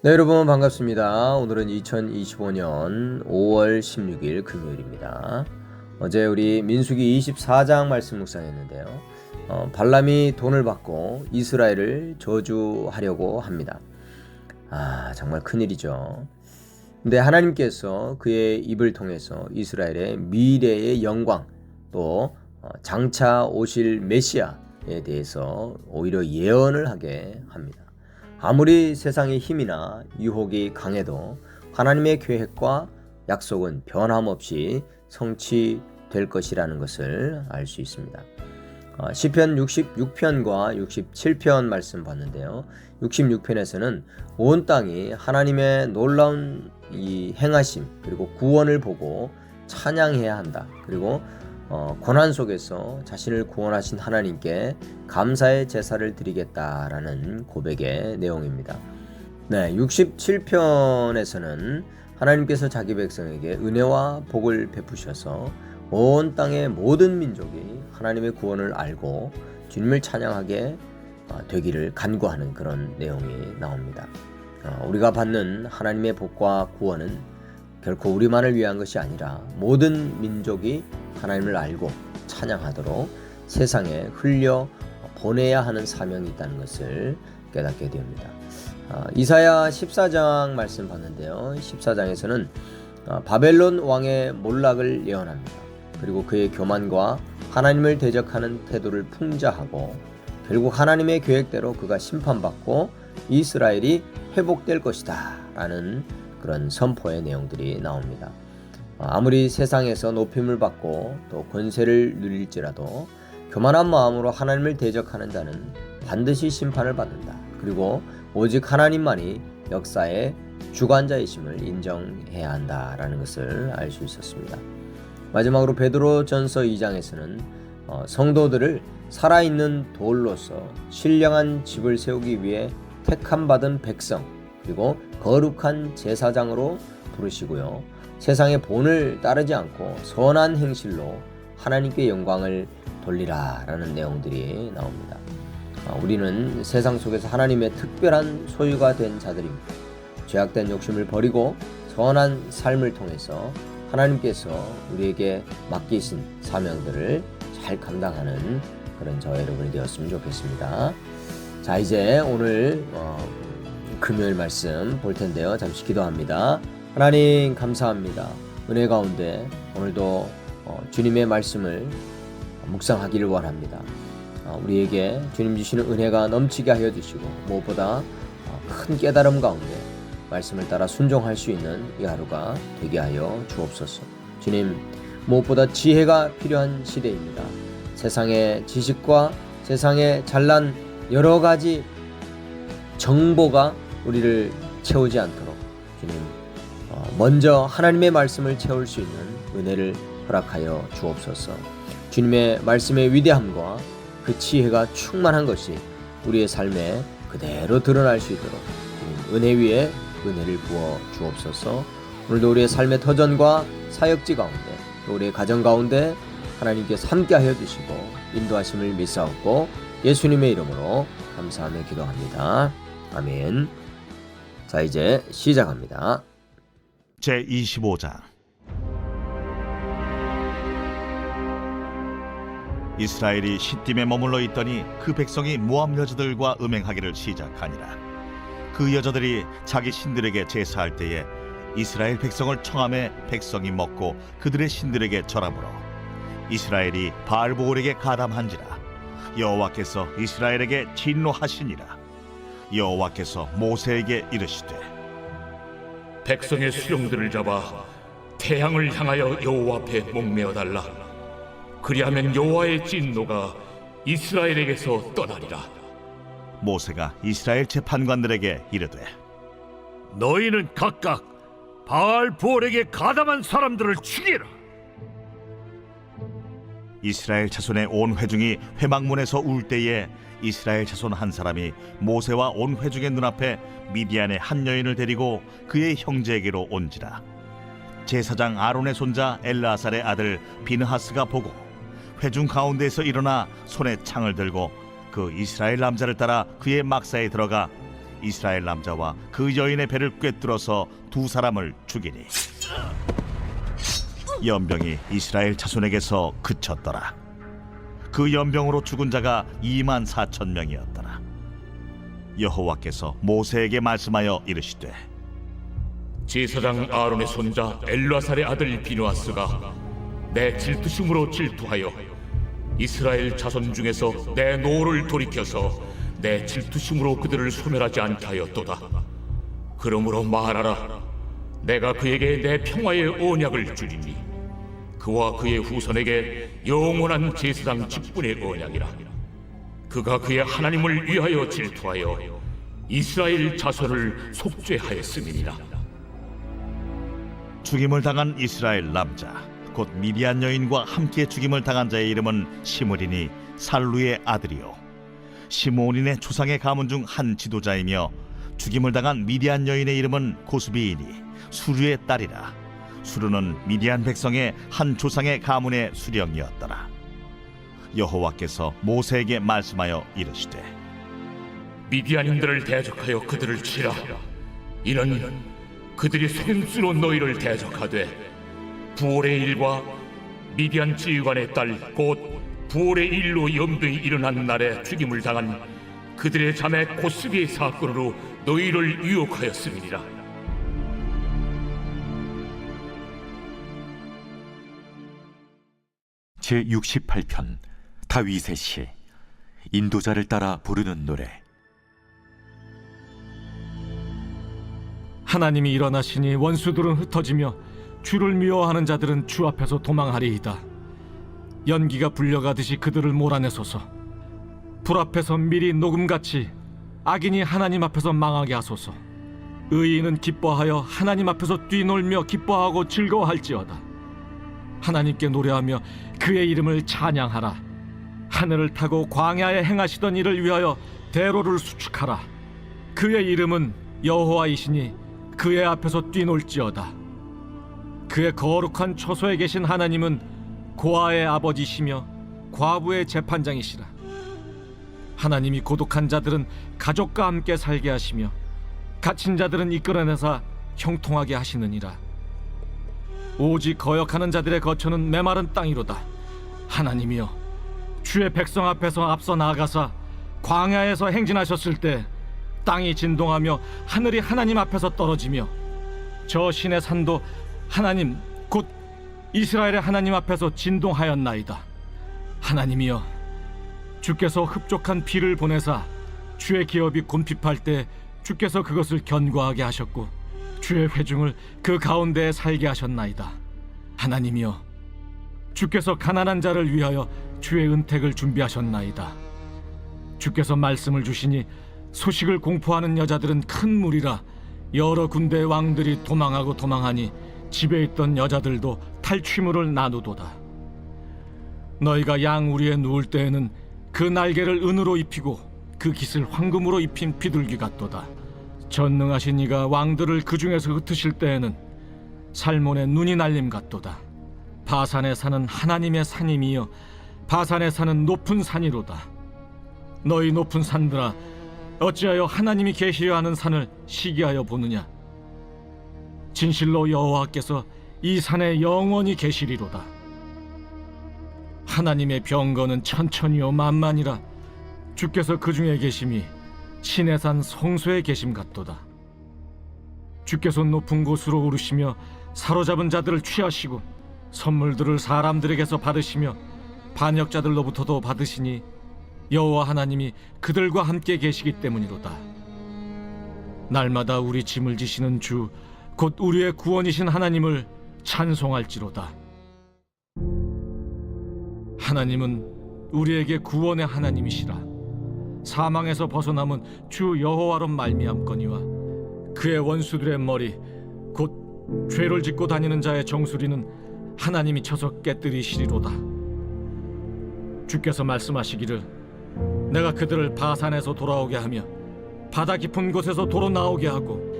네, 여러분 반갑습니다. 오늘은 2025년 5월 16일 금요일입니다. 어제 우리 민수기 24장 말씀 묵상했는데요. 발람이 돈을 받고 이스라엘을 저주하려고 합니다. 정말 큰일이죠. 근데 하나님께서 그의 입을 통해서 이스라엘의 미래의 영광, 또 장차 오실 메시아에 대해서 오히려 예언을 하게 합니다. 아무리 세상의 힘이나 유혹이 강해도 하나님의 계획과 약속은 변함없이 성취될 것이라는 것을 알 수 있습니다. 시편 66편과 67편 말씀 봤는데요. 66편에서는 온 땅이 하나님의 놀라운 이 행하심 그리고 구원을 보고 찬양해야 한다. 그리고 고난 속에서 자신을 구원하신 하나님께 감사의 제사를 드리겠다라는 고백의 내용입니다. 네, 67편에서는 하나님께서 자기 백성에게 은혜와 복을 베푸셔서 온 땅의 모든 민족이 하나님의 구원을 알고 주님을 찬양하게 되기를 간구하는 그런 내용이 나옵니다. 우리가 받는 하나님의 복과 구원은 결코 우리만을 위한 것이 아니라 모든 민족이 하나님을 알고 찬양하도록 세상에 흘려 보내야 하는 사명이 있다는 것을 깨닫게 됩니다. 이사야 14장 말씀 봤는데요. 14장에서는 바벨론 왕의 몰락을 예언합니다. 그리고 그의 교만과 하나님을 대적하는 태도를 풍자하고 결국 하나님의 계획대로 그가 심판받고 이스라엘이 회복될 것이다 라는 그런 선포의 내용들이 나옵니다. 아무리 세상에서 높임을 받고 또 권세를 누릴지라도 교만한 마음으로 하나님을 대적하는 자는 반드시 심판을 받는다. 그리고 오직 하나님만이 역사의 주관자이심을 인정해야 한다라는 것을 알 수 있었습니다. 마지막으로 베드로전서 2장에서는 성도들을 살아있는 돌로서 신령한 집을 세우기 위해 택함받은 백성 그리고 거룩한 제사장으로 부르시고요. 세상의 본을 따르지 않고 선한 행실로 하나님께 영광을 돌리라 라는 내용들이 나옵니다. 우리는 세상 속에서 하나님의 특별한 소유가 된 자들입니다. 죄악된 욕심을 버리고 선한 삶을 통해서 하나님께서 우리에게 맡기신 사명들을 잘 감당하는 그런 저와 여러분이 되었으면 좋겠습니다. 자, 이제 오늘 금요일 말씀 볼 텐데요. 잠시 기도합니다. 하나님 감사합니다. 은혜 가운데 오늘도 주님의 말씀을 묵상하기를 원합니다. 우리에게 주님 주시는 은혜가 넘치게 하여 주시고 무엇보다 큰 깨달음 가운데 말씀을 따라 순종할 수 있는 이 하루가 되게 하여 주옵소서. 주님, 무엇보다 지혜가 필요한 시대입니다. 세상의 지식과 세상의 잘난 여러 가지 정보가 우리를 채우지 않도록 주님 먼저 하나님의 말씀을 채울 수 있는 은혜를 허락하여 주옵소서. 주님의 말씀의 위대함과 그 지혜가 충만한 것이 우리의 삶에 그대로 드러날 수 있도록 주님 은혜 위에 은혜를 부어 주옵소서. 오늘도 우리의 삶의 터전과 사역지 가운데 또 우리의 가정 가운데 하나님께서 함께하여 주시고 인도하심을 믿사옵고 예수님의 이름으로 감사하며 기도합니다. 아멘. 자, 이제 시작합니다. 제25장 이스라엘이 시딤에 머물러 있더니 그 백성이 모압 여자들과 음행하기를 시작하니라. 그 여자들이 자기 신들에게 제사할 때에 이스라엘 백성을 청함에 백성이 먹고 그들의 신들에게 절함으로 이스라엘이 바알보올에게 가담한지라. 여호와께서 이스라엘에게 진노하시니라. 여호와께서 모세에게 이르시되 백성의 수령들을 잡아 태양을 향하여 여호와 앞에 목매어 달라. 그리하면 여호와의 진노가 이스라엘에게서 떠나리라. 모세가 이스라엘 재판관들에게 이르되 너희는 각각 바알보올에게 가담한 사람들을 죽이라. 이스라엘 자손의 온 회중이 회막문에서 울 때에 이스라엘 자손 한 사람이 모세와 온 회중의 눈앞에 미디안의 한 여인을 데리고 그의 형제에게로 온지라. 제사장 아론의 손자 엘르아살의 아들 비느하스가 보고 회중 가운데에서 일어나 손에 창을 들고 그 이스라엘 남자를 따라 그의 막사에 들어가 이스라엘 남자와 그 여인의 배를 꿰뚫어서 두 사람을 죽이니 연병이 이스라엘 자손에게서 그쳤더라. 그 연병으로 죽은 자가 24,000명이었더라. 여호와께서 모세에게 말씀하여 이르시되 제사장 아론의 손자 엘르아살의 아들 비누아스가 내 질투심으로 질투하여 이스라엘 자손 중에서 내 노를 돌이켜서 내 질투심으로 그들을 소멸하지 않게 하였도다. 그러므로 말하라. 내가 그에게 내 평화의 언약을 주리니 그와 그의 후손에게 영원한 제사장 직분의 언약이라. 그가 그의 하나님을 위하여 질투하여 이스라엘 자손을 속죄하였음이니라. 죽임을 당한 이스라엘 남자 곧 미디안 여인과 함께 죽임을 당한 자의 이름은 시므리니 살루의 아들이요 시므온인의 조상의 가문 중 한 지도자이며 죽임을 당한 미디안 여인의 이름은 고스비이니 수르의 딸이라. 수르는 미디안 백성의 한 조상의 가문의 수령이었더라. 여호와께서 모세에게 말씀하여 이르시되 미디안인들을 대적하여 그들을 치라. 이는 그들이 손수로 너희를 대적하되 부올의 일과 미디안 지휘관의 딸 곧 부올의 일로 염등이 일어난 날에 죽임을 당한 그들의 자매 고스비의 사건으로 너희를 유혹하였음이니라. 제68편 다윗의 시. 인도자를 따라 부르는 노래. 하나님이 일어나시니 원수들은 흩어지며 주를 미워하는 자들은 주 앞에서 도망하리이다. 연기가 불려가듯이 그들을 몰아내소서. 불 앞에서 밀이 녹음같이 악인이 하나님 앞에서 망하게 하소서. 의인은 기뻐하여 하나님 앞에서 뛰놀며 기뻐하고 즐거워할지어다. 하나님께 노래하며 그의 이름을 찬양하라. 하늘을 타고 광야에 행하시던 일을 위하여 대로를 수축하라. 그의 이름은 여호와이시니 그의 앞에서 뛰놀지어다. 그의 거룩한 처소에 계신 하나님은 고아의 아버지시며 과부의 재판장이시라. 하나님이 고독한 자들은 가족과 함께 살게 하시며 갇힌 자들은 이끌어내사 형통하게 하시느니라. 오직 거역하는 자들의 거처는 메마른 땅이로다. 하나님이여, 주의 백성 앞에서 앞서 나아가사 광야에서 행진하셨을 때 땅이 진동하며 하늘이 하나님 앞에서 떨어지며 저 신의 산도 하나님 곧 이스라엘의 하나님 앞에서 진동하였나이다. 하나님이여, 주께서 흡족한 비를 보내사 주의 기업이 곤핍할 때 주께서 그것을 견고하게 하셨고 주의 회중을 그 가운데에 살게 하셨나이다. 하나님이여, 주께서 가난한 자를 위하여 주의 은택을 준비하셨나이다. 주께서 말씀을 주시니 소식을 공포하는 여자들은 큰 무리라. 여러 군대의 왕들이 도망하고 도망하니 집에 있던 여자들도 탈취물을 나누도다. 너희가 양 우리에 누울 때에는 그 날개를 은으로 입히고 그 깃을 황금으로 입힌 비둘기 같도다. 전능하신 이가 왕들을 그 중에서 흩으실 때에는 살몬의 눈이 날림 같도다. 바산의 산은 하나님의 산임이여 바산의 산은 높은 산이로다. 너희 높은 산들아, 어찌하여 하나님이 계시려 하는 산을 시기하여 보느냐. 진실로 여호와께서 이 산에 영원히 계시리로다. 하나님의 병거는 천천히요 만만이라. 주께서 그 중에 계심이 신의 산 성소에 계심 같도다. 주께서 높은 곳으로 오르시며 사로잡은 자들을 취하시고 선물들을 사람들에게서 받으시며 반역자들로부터도 받으시니 여호와 하나님이 그들과 함께 계시기 때문이로다. 날마다 우리 짐을 지시는 주 곧 우리의 구원이신 하나님을 찬송할지로다. 하나님은 우리에게 구원의 하나님이시라. 사망에서 벗어남은 주 여호와로 말미암거니와 그의 원수들의 머리 곧 죄를 짓고 다니는 자의 정수리는 하나님이 쳐서 깨뜨리시리로다. 주께서 말씀하시기를 내가 그들을 바산에서 돌아오게 하며 바다 깊은 곳에서 도로 나오게 하고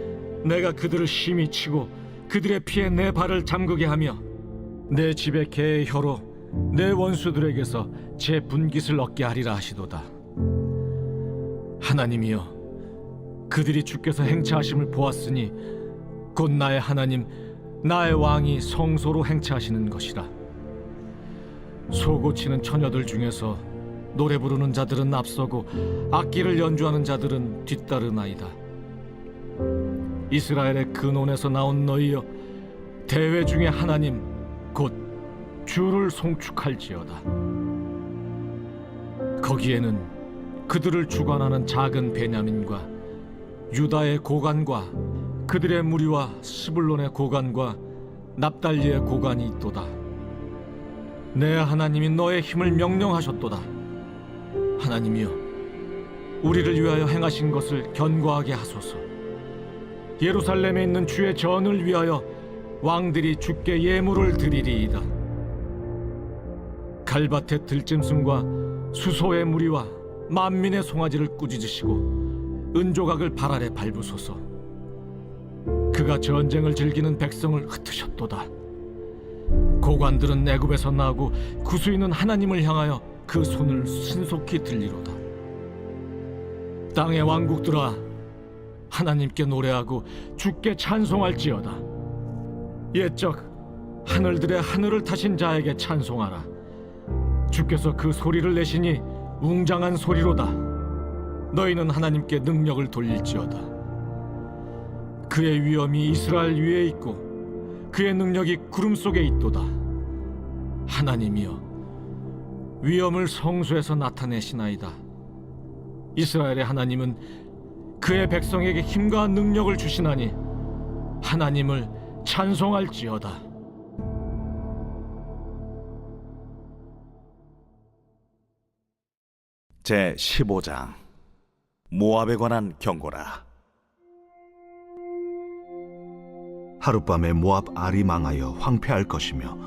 내가 그들을 심히 치고 그들의 피에 내 발을 잠그게 하며 내 집의 개의 혀로 내 원수들에게서 제 분깃을 얻게 하리라 하시도다. 하나님이여, 그들이 주께서 행차하심을 보았으니 곧 나의 하나님 나의 왕이 성소로 행차하시는 것이라. 소고치는 처녀들 중에서 노래 부르는 자들은 앞서고 악기를 연주하는 자들은 뒤따르나이다. 이스라엘의 근원에서 나온 너희여, 대회 중에 하나님 곧 주를 송축할지어다. 거기에는 그들을 주관하는 작은 베냐민과 유다의 고관과 그들의 무리와 스불론의 고관과 납달리의 고관이 있도다. 내 하나님이 너의 힘을 명령하셨도다. 하나님이여, 우리를 위하여 행하신 것을 견고하게 하소서. 예루살렘에 있는 주의 전을 위하여 왕들이 주께 예물을 드리리이다. 갈밭의 들짐승과 수소의 무리와 만민의 송아지를 꾸짖으시고 은조각을 발 아래 밟으소서. 그가 전쟁을 즐기는 백성을 흩으셨도다. 고관들은 애굽에서 나고 구수인은 하나님을 향하여 그 손을 신속히 들리로다. 땅의 왕국들아, 하나님께 노래하고 주께 찬송할지어다. 옛적 하늘들의 하늘을 타신 자에게 찬송하라. 주께서 그 소리를 내시니 웅장한 소리로다. 너희는 하나님께 능력을 돌릴지어다. 그의 위엄이 이스라엘 위에 있고 그의 능력이 구름 속에 있도다. 하나님이여, 위엄을 성소에서 나타내시나이다. 이스라엘의 하나님은 그의 백성에게 힘과 능력을 주시나니 하나님을 찬송할지어다. 제 15장 모압에 관한 경고라. 하룻밤에 모압 알이 망하여 황폐할 것이며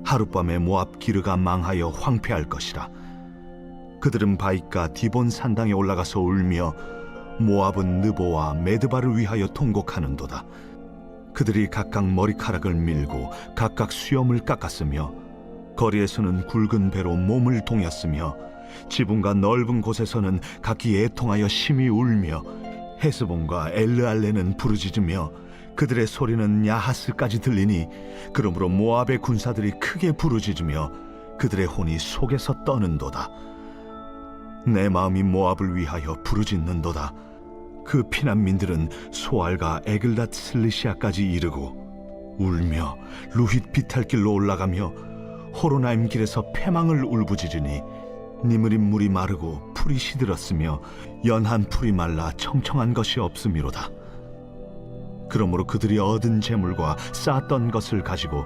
하룻밤에 모압 기르가 망하여 황폐할 것이라. 그들은 바윗과 디본 산당에 올라가서 울며 모압은 느보와 메드바를 위하여 통곡하는도다. 그들이 각각 머리카락을 밀고 각각 수염을 깎았으며 거리에서는 굵은 배로 몸을 동였으며 지붕과 넓은 곳에서는 각기 애통하여 심히 울며 헤스본과 엘르알레는 부르짖으며 그들의 소리는 야하스까지 들리니 그러므로 모압의 군사들이 크게 부르짖으며 그들의 혼이 속에서 떠는도다. 내 마음이 모압을 위하여 부르짖는도다. 그 피난민들은 소알과 에글랏 슬리시아까지 이르고 울며 루힛 비탈길로 올라가며 호로나임 길에서 패망을 울부짖으니 니므린 물이 마르고 풀이 시들었으며 연한 풀이 말라 청청한 것이 없음이로다. 그러므로 그들이 얻은 재물과 쌓았던 것을 가지고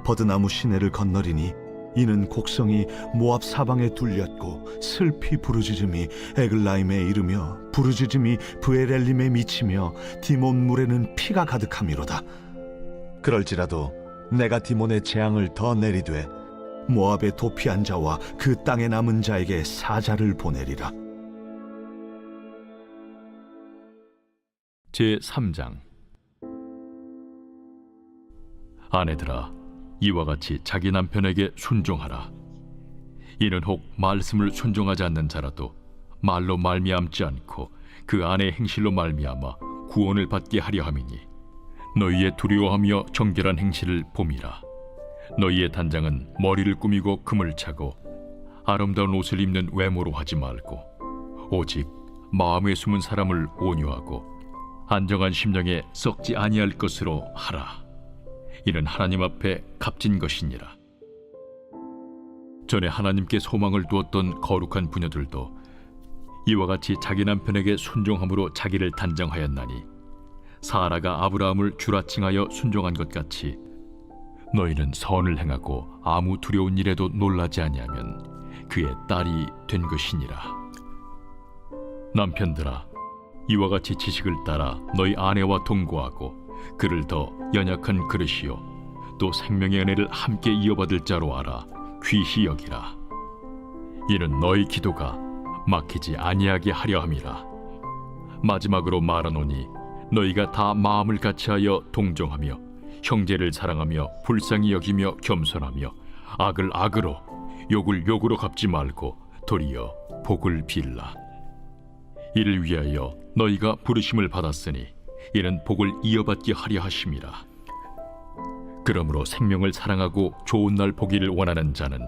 버드나무 시내를 건너리니 이는 곡성이 모압 사방에 둘렸고 슬피 부르짖음이 에글라임에 이르며 부르짖음이 브에렐림에 미치며 디몬 물에는 피가 가득함이로다. 그럴지라도 내가 디몬의 재앙을 더 내리되 모압의 도피한 자와 그 땅에 남은 자에게 사자를 보내리라. 제3장 아내들아, 이와 같이 자기 남편에게 순종하라. 이는 혹 말씀을 순종하지 않는 자라도 말로 말미암지 않고 그 아내의 행실로 말미암아 구원을 받게 하려 함이니 너희의 두려워하며 정결한 행실을 봄이라. 너희의 단장은 머리를 꾸미고 금을 차고 아름다운 옷을 입는 외모로 하지 말고 오직 마음에 숨은 사람을 온유하고 안정한 심령에 썩지 아니할 것으로 하라. 이는 하나님 앞에 값진 것이니라. 전에 하나님께 소망을 두었던 거룩한 부녀들도 이와 같이 자기 남편에게 순종함으로 자기를 단정하였나니 사라가 아브라함을 주라칭하여 순종한 것 같이 너희는 선을 행하고 아무 두려운 일에도 놀라지 아니하면 그의 딸이 된 것이니라. 남편들아, 이와 같이 지식을 따라 너희 아내와 동거하고 그를 더 연약한 그릇이요 또 생명의 은혜를 함께 이어받을 자로 알아 귀히 여기라. 이는 너희 기도가 막히지 아니하게 하려 함이라. 마지막으로 말하노니 너희가 다 마음을 같이하여 동정하며 형제를 사랑하며 불쌍히 여기며 겸손하며 악을 악으로 욕을 욕으로 갚지 말고 도리어 복을 빌라. 이를 위하여 너희가 부르심을 받았으니 이는 복을 이어받게 하려 하심이라. 그러므로 생명을 사랑하고 좋은 날 보기를 원하는 자는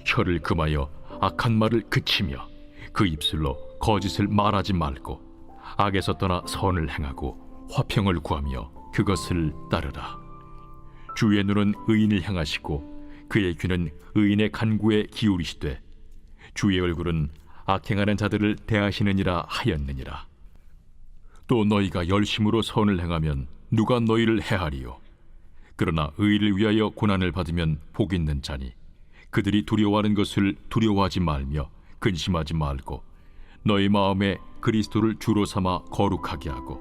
혀를 금하여 악한 말을 그치며 그 입술로 거짓을 말하지 말고 악에서 떠나 선을 행하고 화평을 구하며 그것을 따르라. 주의 눈은 의인을 향하시고 그의 귀는 의인의 간구에 기울이시되 주의 얼굴은 악행하는 자들을 대하시느니라 하였느니라. 또 너희가 열심으로 선을 행하면 누가 너희를 해하리요? 그러나 의를 위하여 고난을 받으면 복 있는 자니 그들이 두려워하는 것을 두려워하지 말며 근심하지 말고 너희 마음에 그리스도를 주로 삼아 거룩하게 하고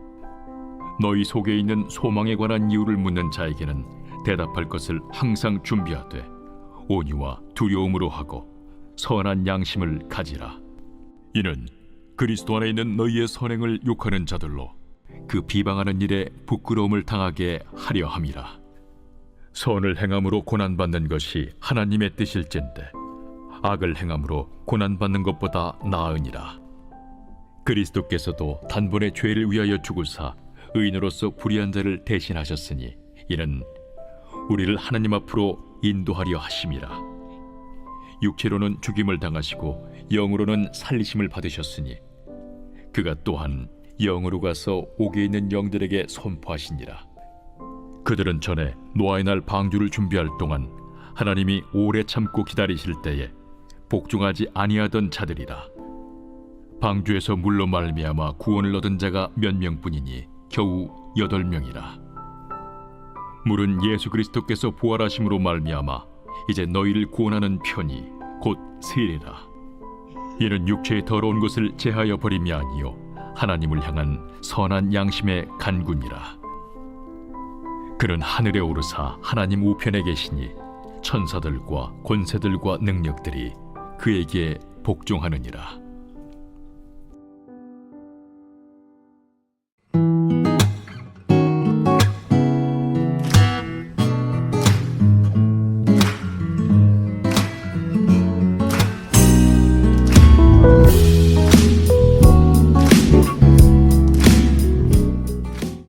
너희 속에 있는 소망에 관한 이유를 묻는 자에게는 대답할 것을 항상 준비하되 온유와 두려움으로 하고 선한 양심을 가지라. 이는 그리스도 안에 있는 너희의 선행을 욕하는 자들로 그 비방하는 일에 부끄러움을 당하게 하려 함이라. 선을 행함으로 고난받는 것이 하나님의 뜻일진데 악을 행함으로 고난받는 것보다 나으니라. 그리스도께서도 단번에 죄를 위하여 죽으사 의인으로서 불의한 자를 대신하셨으니 이는 우리를 하나님 앞으로 인도하려 하심이라. 육체로는 죽임을 당하시고 영으로는 살리심을 받으셨으니 그가 또한 영으로 가서 옥에 있는 영들에게 선포하시니라. 그들은 전에 노아의 날 방주를 준비할 동안 하나님이 오래 참고 기다리실 때에 복종하지 아니하던 자들이라. 방주에서 물로 말미암아 구원을 얻은 자가 몇 명뿐이니 겨우 8명이라. 물은 예수 그리스도께서 부활하심으로 말미암아 이제 너희를 구원하는 편이 곧 세례라. 이는 육체의 더러운 것을 제하여 버림이 아니요 하나님을 향한 선한 양심의 간구니라. 그는 하늘에 오르사 하나님 우편에 계시니 천사들과 권세들과 능력들이 그에게 복종하느니라.